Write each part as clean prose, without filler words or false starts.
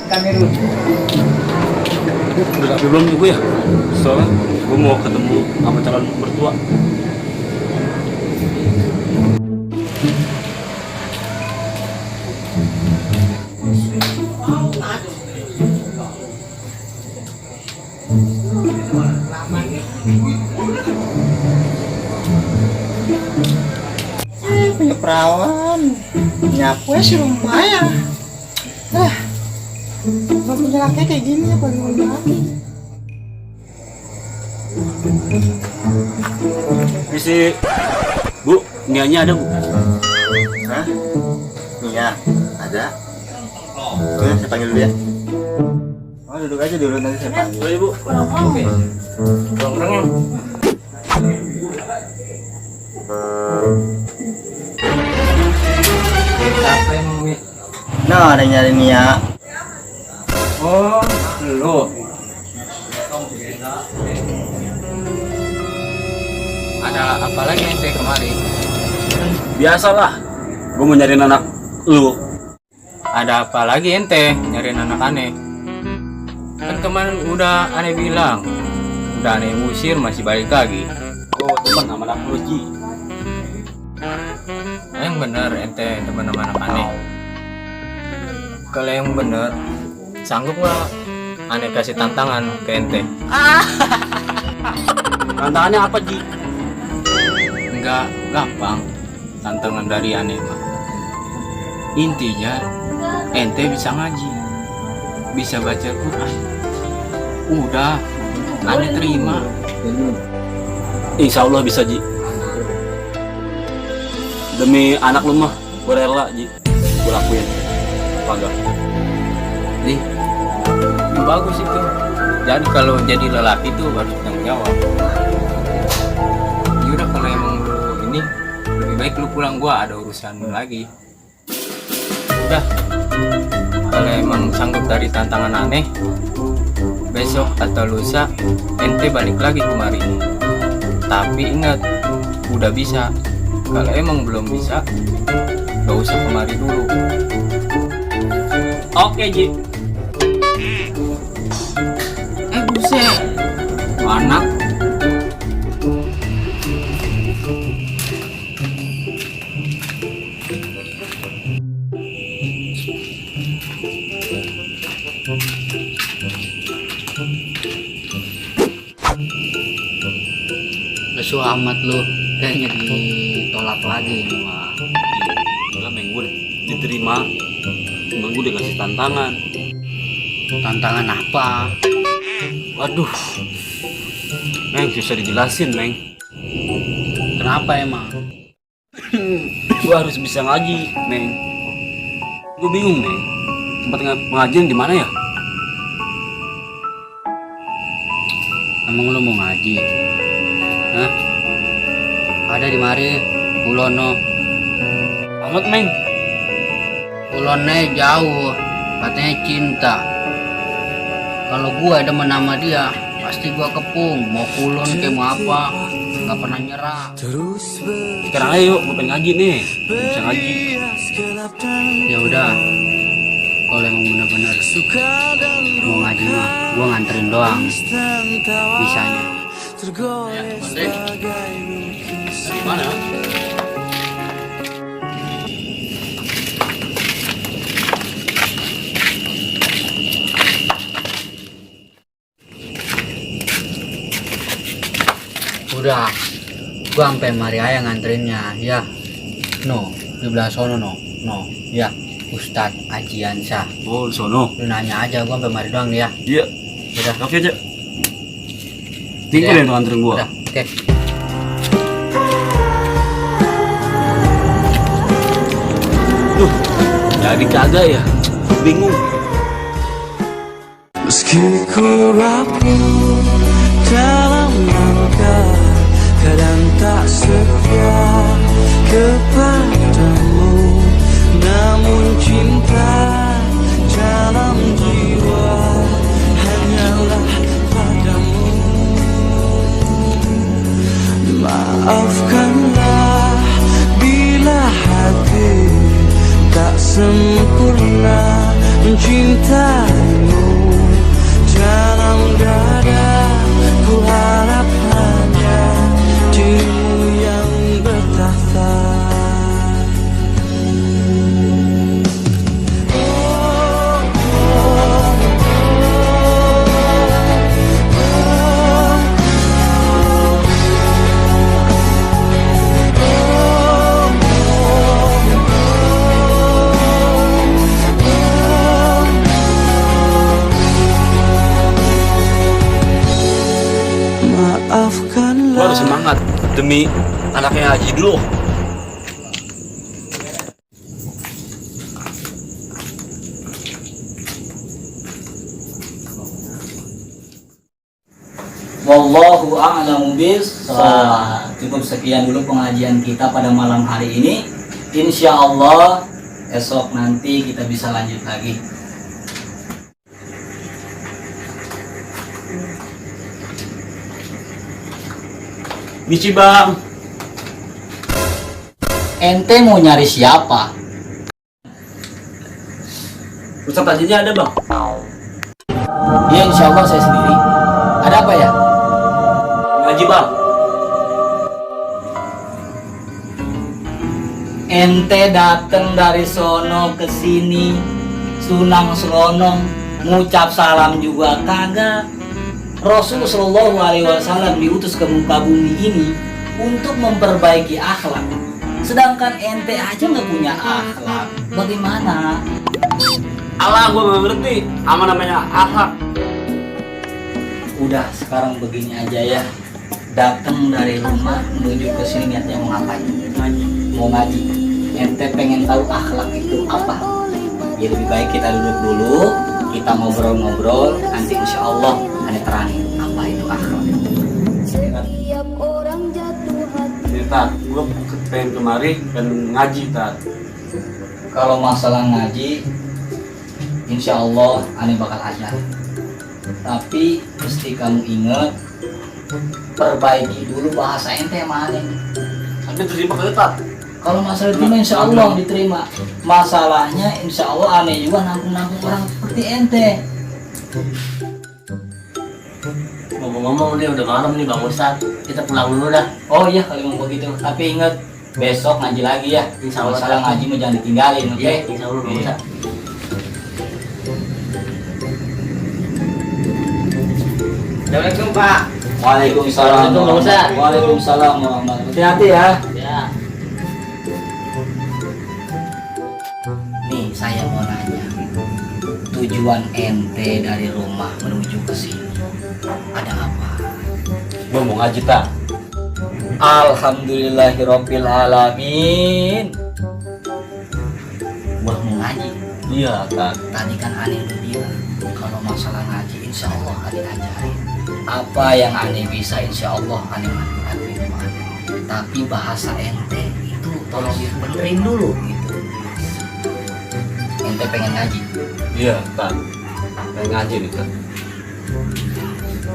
Kamerun. Tapi belum juga ya, soalnya gue mau ketemu sama calon mertua. Punya perawan, nyapu ya si rumah ya. Gak punya laki kayak gini ya, paling punya laki. Misi, Bu, nianya ada Bu? Hah? Iya, ada. Oke, saya panggil dulu ya. Oh, duduk aja dulu, nanti saya panggil. Boleh Bu? Oke. Orangnya. Siapa emang gue? Nah, ada nyari Nia. Oh, lu. Ada apa lagi ente kemari? Biasalah, gue mau nyariin anak lu. Ada apa lagi ente nyariin anak aneh? Kan kemarin udah aneh bilang, udah aneh usir masih balik lagi. Gue teman sama anak lu, Ji. Yang bener ente teman sama anak aneh. Kalau yang bener, sanggup nggak aneh kasih tantangan ke ente? Tantangannya apa, Ji? Nggak gampang tantangan dari aneh mah. Intinya ente bisa ngaji, bisa baca Quran. Udah aneh terima. Insya Allah bisa, Ji. Demi anak lu mah, gue rela, Ji. Gue lakuin. Pagar. Nih, bagus itu. Jadi kalau jadi lelaki tuh harus tanggung jawab. Yaudah kalau emang lu ini lebih baik lu pulang, gua ada urusan lagi. Udah, kalau emang sanggup dari tantangan aneh, besok atau lusa ente balik lagi kemari. Tapi ingat, udah bisa. Kalau emang belum bisa, gak usah kemari dulu. Oke, Ji. Buset, anak. Lesu amat lu, kayaknya ditolak lagi nih mah. Udah, Meng, gue diterima. Emang gue udah ngasih tantangan. Tantangan apa? Waduh, Meng, susah dijelasin, Meng. Kenapa emang? Gue harus bisa ngaji, Meng. Gue bingung, Meng. Tempat pengajian di mana ya? Emang lu mau ngaji? Hah? Ada di mari, Ulono. Amat, Meng. Ulonnya jauh, katanya cinta. Kalau gua demen sama dia, pasti gua kepung. Mau kulon kayak mau apa, nggak pernah nyerah. Sekarang ayo, gue pengen ngaji nih. Bisa ngaji. Ya udah, kalau emang bener-bener mau ngaji mah, gua nganterin doang. Bisanya. Mana? Udah, gua sampai mari aja nganterinnya, ya. No, di belah sono no, ya. Ustadz Ajiansyah. Oh, di sono. Lu nanya aja, gua sampai mari doang ya. Iya. Udah, Oke aja. Tinggal Ya. yang tuh anterin gua. udah, oke. Duh, jadi kagak ya? Bingung. Meski ku rapuh dalam langkah, kadang tak setia kepadamu. sempurna mencintaimu. Dalam dada ku harap hanya dirimu yang bertahta. Gue harus semangat demi anaknya Haji dulu. Wallahu a'lamu bishawab. Cukup sekian dulu pengajian kita pada malam hari ini. Insya Allah esok nanti kita bisa lanjut lagi. Misi bang. Ente mau nyari siapa? Ustadz Hajinya ada bang? Ya insya Allah saya sendiri. Ada apa ya? Ngaji bang. Ente dateng dari sono ke sini, sunang selonong, ngucap salam juga kagak. Rasul Shallallahu Alaihi Wasallam diutus ke muka bumi ini untuk memperbaiki akhlak. Sedangkan ente aja nggak punya akhlak, bagaimana? Allah gue gak ngerti apa namanya akhlak. Udah sekarang begini aja ya. Datang dari rumah menuju ke sini niatnya mau ngapain? Mau ngaji. Ente pengen tahu akhlak itu apa? Ya lebih baik kita duduk dulu, kita ngobrol-ngobrol, nanti insya Allah ada terangin apa itu akhlak. Ini Tat, gue pengen kemari dan ngaji Tat. Kalau masalah ngaji, insya Allah aneh bakal ajar. Tapi mesti kamu ingat, perbaiki dulu bahasa ente sama aneh. Tapi terima kasih Tat. Kalau masalah itu insya Allah diterima. Masalahnya insya Allah aneh juga nampung-nampung orang seperti ente. Ngomong-ngomong nih udah malam nih Bang Ustadz, kita pulang dulu dah. Oh iya kalau mau begitu. Tapi ingat besok ngaji lagi ya. Insya Allah. Masalah ngaji mah jangan ditinggalin, oke? Iya, insya Allah Bang Iya. Ustadz. Assalamualaikum Pak. Waalaikumsalam. Assalamualaikum, Bang Ustadz. Waalaikumsalam warahmatullahi wabarakatuh. Hati-hati ya. Ya. Nih saya mau nanya, tujuan ente dari rumah menuju ke sini ada apa? Gue mau ngaji Tat. Alhamdulillahirabbil alamin. Gua mau ngaji. Iya Tat. Tadi kan aneh udah bilang kalau masalah ngaji insya Allah aneh ajarin. Apa yang aneh bisa insya Allah aneh manfaatin. Tapi bahasa ente itu tolong dibenerin dulu gitu. Ente pengen ngaji. Iya Tat. Pengen ngaji nih Tat.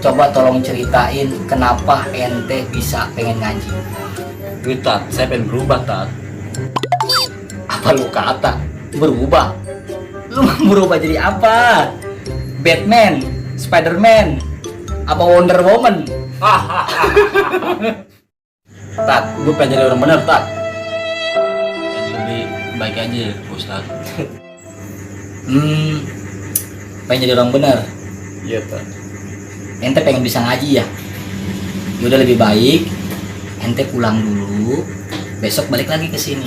Coba tolong ceritain kenapa ente bisa pengen ngaji. Wih Tat, saya pengen berubah Tat. Apa lu kata? Berubah? Lu mau berubah jadi apa? Batman? Spiderman? Apa Wonder Woman? Tat, gue pengen jadi orang bener Tat. Jadi lebih baik aja Ustaz. Pengen jadi orang bener. Iya Tat. Ente pengen bisa ngaji ya? Yaudah lebih baik ente pulang dulu, besok balik lagi ke sini.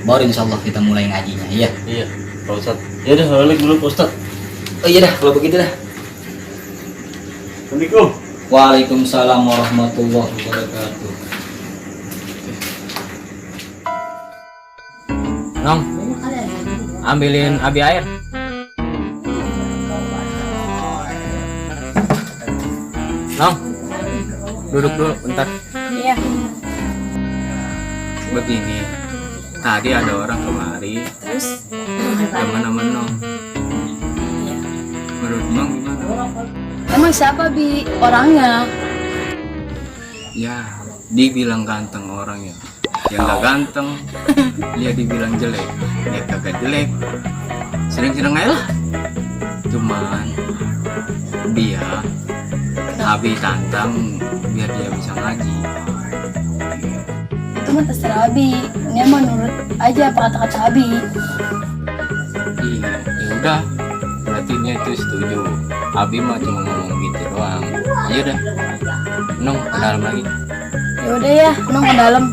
Baru insya Allah kita mulai ngajinya, iya. Iya Pak Ustaz. Ya udah balik dulu Pak Ustaz. Oh iya dah, kalau begitu dah. Assalamualaikum. Waalaikumsalam warahmatullahi wabarakatuh. Nong, ambilin abi air. Nong, duduk dulu bentar. Iya. Begini, tadi ada orang kemari, Terus? teman-teman Nong. Menurut Nong gimana? Emang siapa Bi orangnya? Ya, dibilang ganteng orangnya. Yang nggak ganteng, dia dibilang jelek. ya kagak jelek, sering-sering aja lah. Cuman dia Abi tantang biar dia bisa ngaji. Itu mah terserah Abi. Ini mah nurut aja apa kata-kata Abi. Iya, ya udah. Berarti dia itu setuju. Abi mah cuma ngomong gitu doang. Iya dah. Nong ke dalam lagi. Ya udah ya, Nong ke dalam.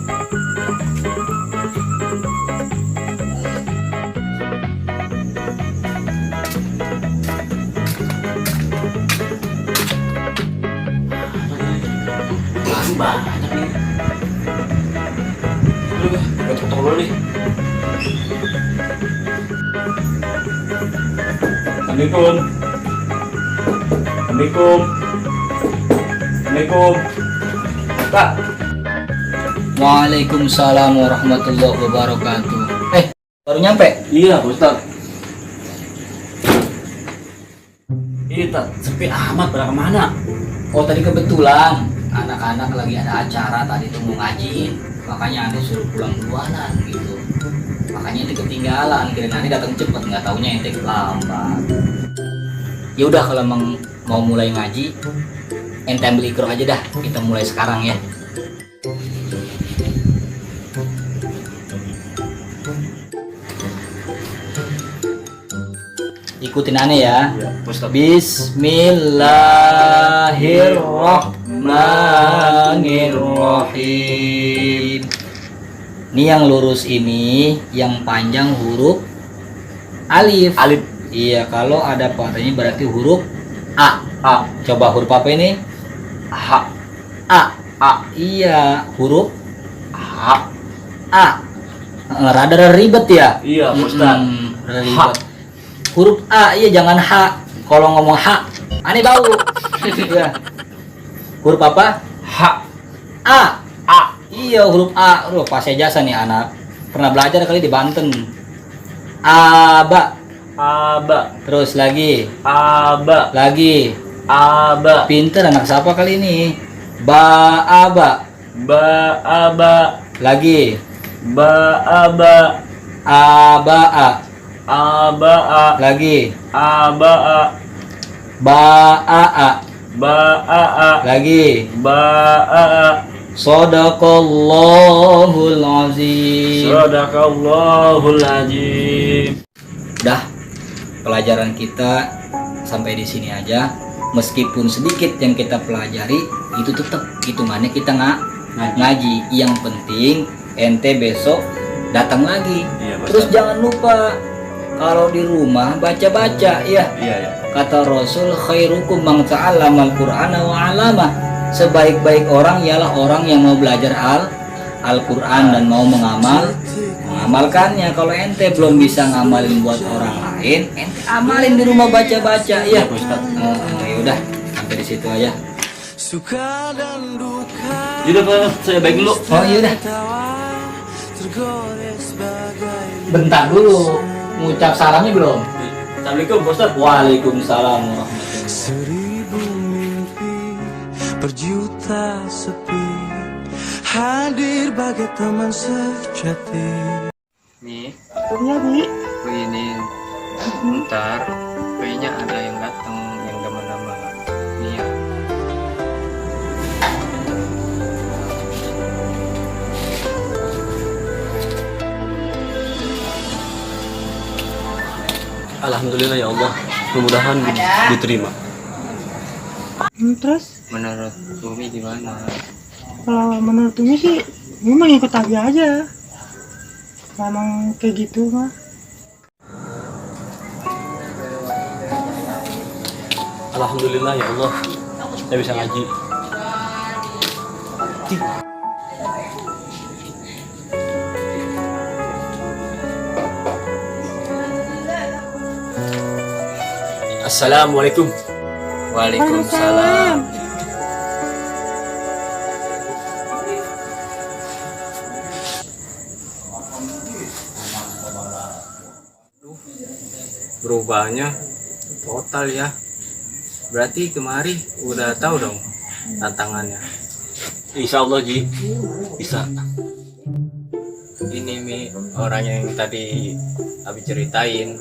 Masih banyak nih. Udah, gue foto dulu nih. Assalamualaikum. Assalamualaikum. Assalamualaikum. Kak. Waalaikumsalam warahmatullahi wabarakatuh. Baru nyampe? Iya, Pak Ustaz. Iya, tak sepi amat, pada kemana? Oh, tadi kebetulan anak-anak lagi ada acara tadi tuh mau ngajiin, makanya aneh suruh pulang duluanan gitu. Makanya ente ketinggalan, kira nanti datang cepet, nggak taunya ente lambat. Ya udah kalau emang mau mulai ngaji, ente ambil ikro aja dah, kita mulai sekarang ya. Ikutin aneh ya. Bismillahirrahmanirrahim. Ini yang lurus ini, yang panjang huruf alif. Alif. Iya, kalau ada patahnya berarti huruf A. A. Coba huruf apa ini? H. A. A. Iya, huruf H. A. Rada ribet ya? Iya, Pak Ustaz. Rada ribet. Huruf A, iya jangan H. Kalau ngomong H, aneh bau. Iya. Huruf apa? H. A. A. Iya, huruf A. Loh, pas jasa nih anak. Pernah belajar kali di Banten. Aba. Aba. Terus lagi. Aba. Lagi. Aba. Pinter anak siapa kali ini? Ba-aba. Ba-aba. Lagi. Ba-aba. Aba-a. Aba-a. Lagi. Aba-a. Ba-a-a. Ba-a-a. Lagi. Ba-a-a. Sadaqallahul azim. Sadaqallahul azim. Udah, pelajaran kita sampai di sini aja. Meskipun sedikit yang kita pelajari, itu tetap hitungannya kita ngaji. Yang penting ente besok datang lagi. Iya, Pak Terus Ustaz. jangan lupa kalau di rumah baca-baca ya. Iya, ya. Kata Rasul, khairukum man ta'allamal Qur'ana wa 'allamah. Sebaik-baik orang ialah orang yang mau belajar Al-Qur'an dan mau mengamalkannya. Kalau ente belum bisa ngamalin buat orang lain, ente amalin di rumah baca-baca ya. Ya udah, sampai di situ aja. Suka dan duka Yaudah, Pak, saya baik dulu. Oh iya dah. tergores bagai Bentar dulu. Ngucap salamnya belum? Assalamualaikum, Pak Ustaz. Waalaikumsalam warahmatullahi. seribu mimpi berjuta sepi hadir bagai teman sejati. Nih, Iya, Bi. begini. Ntar kayaknya ada yang datang yang nama-nama Nia. Alhamdulillah ya Allah, mudah-mudahan diterima. Terus Menurut Umi gimana? kalau menurut Umi sih, Umi mah ngikut Abi aja. Memang kayak gitu mah. Alhamdulillah ya Allah, saya bisa ngaji. Assalamualaikum. Waalaikumsalam. Berubahnya total ya. Berarti kemari udah tahu dong tantangannya. Insya Allah Ji, bisa. Ini Mi, orang yang tadi Abi ceritain.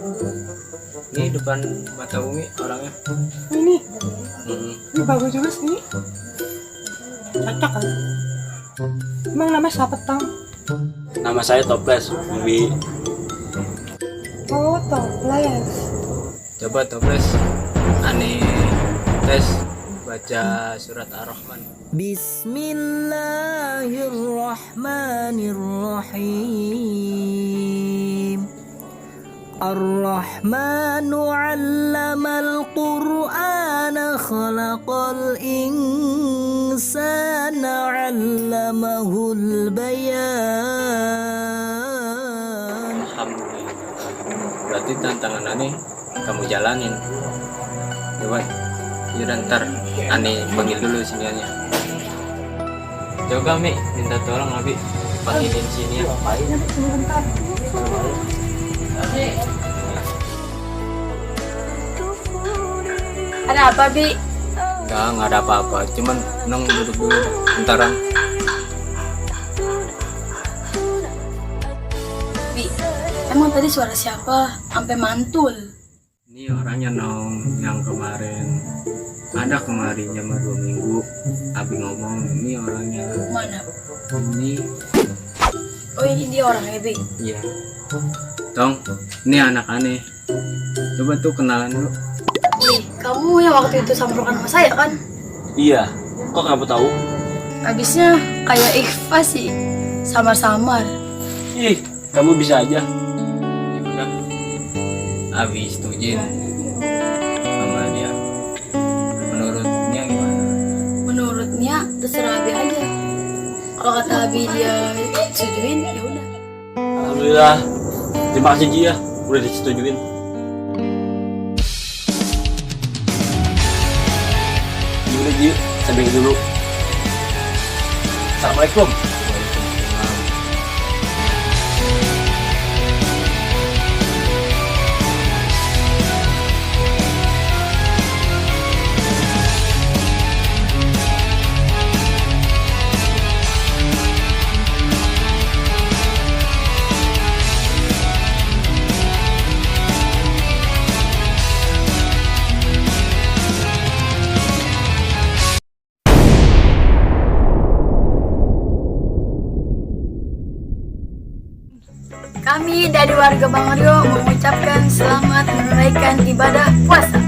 Ini depan mata Umi orangnya. Ini Hmm. ini bagus juga sih. Cocok kan? Emang namanya siapa Tang? Nama saya Toples, Bi. Oh, Toples. Coba Toples, aneh tes baca surat Ar-Rahman. Bismillahirrahmanirrahim. Ar-Rahmanu 'allamal Qur'ana khalaqal insana 'allamahul bayan. Alhamdulillah. Berarti tantangan aneh kamu jalanin. Coba, ya ntar aneh panggil dulu siniannya. Coba Mi, minta tolong Abi panggilin sinian. Sebentar. Ada apa, Bi? Nggak ada apa-apa. Cuman nong duduk dulu bentaran. Bi, emang tadi suara siapa? Sampai mantul. Ini orangnya nong yang kemarin ada kemarin jam 2 minggu. Abi ngomong ini orangnya. Mana? Ini Oh, ini dia orangnya, Bi. iya. Tong, ini anak aneh. Coba tuh kenalan dulu. Bi, kamu yang waktu itu samprokan sama saya kan? Iya, kok kamu tahu? Habisnya kayak Ikhfa sih. Samar-samar. Ih, kamu bisa aja. Ya udah. Abi setujuin sama dia. Menurutnya gimana? Menurutnya terserah Abi aja. Kalau kata Abi dia setujuin, ya udah. Alhamdulillah. Terima kasih Ji ya, udah disetujuin. Gimana Ji? Sampai dulu. Assalamualaikum. Kami dari warga Bang Aryo mengucapkan selamat menunaikan ibadah puasa.